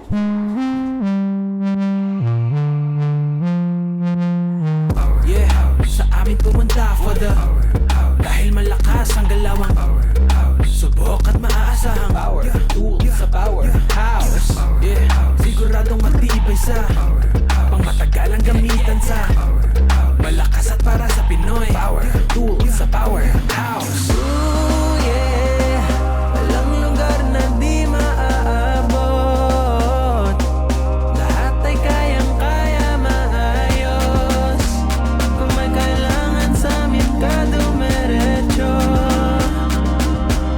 Yeah, sa amin pumunta for the dahil malakas ang galawang subok at maaasahang power tool sa powerhouse. Yeah, siguradong matibay sa pangmatagalang gamitan sa malakas at para sa Pinoy. Power tool sa powerhouse. Ooh, yeah, walang lugar na di maaabot. Lahat ay kayang-kaya maayos. Kung may kailangan sa amin ka dumiretso,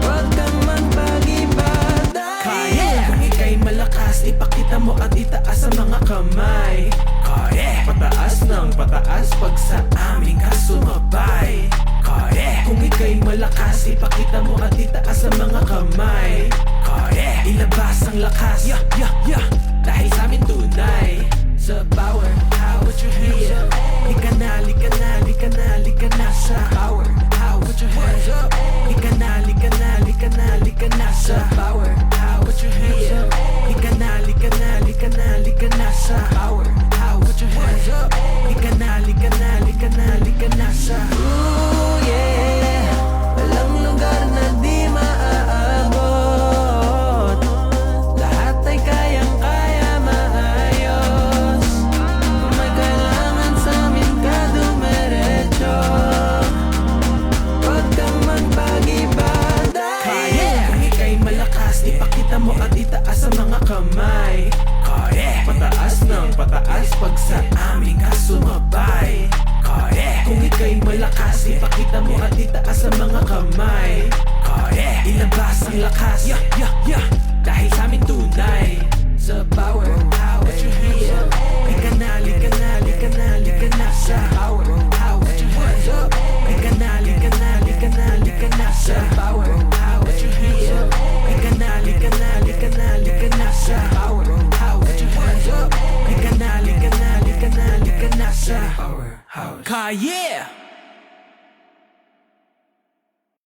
huwag kang magpag-ibada. Kaya kung ika'y malakas, ipakita mo at itaas ang mga kamay. Kaya pataas ng pataas pag sa amin ka sumabay. Kaya kung ika'y malakas, ipakita mo at itaas ang mga kamay. Kaya ilabas ang lakas, yeah, yeah, yeah, dahil sa amin tunay. Sa powerhouse, put your hands up. Lika na, lika na, lika na, lika na sa powerhouse. Put your hands up. Lika na, lika na, lika na, lika na sa powerhouse. Put your hands up. Lika na, lika na, lika na, lika na sa powerhouse. Put your hands up. Lika na, lika na, lika na, lika na sa ooh, yeah, walang lugar na di maaabot. Lahat ay kayang-kaya maayos. Kung may kailangan sa amin ka dumiretso, huwag kang magpag-ibada. Kaya kung ika'y malakas, ipakita mo at itaas ang mga kamay. Kaya pataas ng pataas pag sa amin ka sumabay. Kaya kung ika'y malakas, ipakita mo at itaas ang mga kamay. Kaya ilabas ang lakas, yeah, yeah, yeah, dahil sa amin tunay. Sa powerhouse, put your hands up. Lika na, lika na, lika na, lika na sa powerhouse. Put your hands up. Lika na, lika na, lika na, lika na sa powerhouse. Put your hands up. Lika na, lika na, lika na, lika na sa powerhouse. Put your hands up. Lika na, lika na, lika na, lika na sa powerhouse. Kaya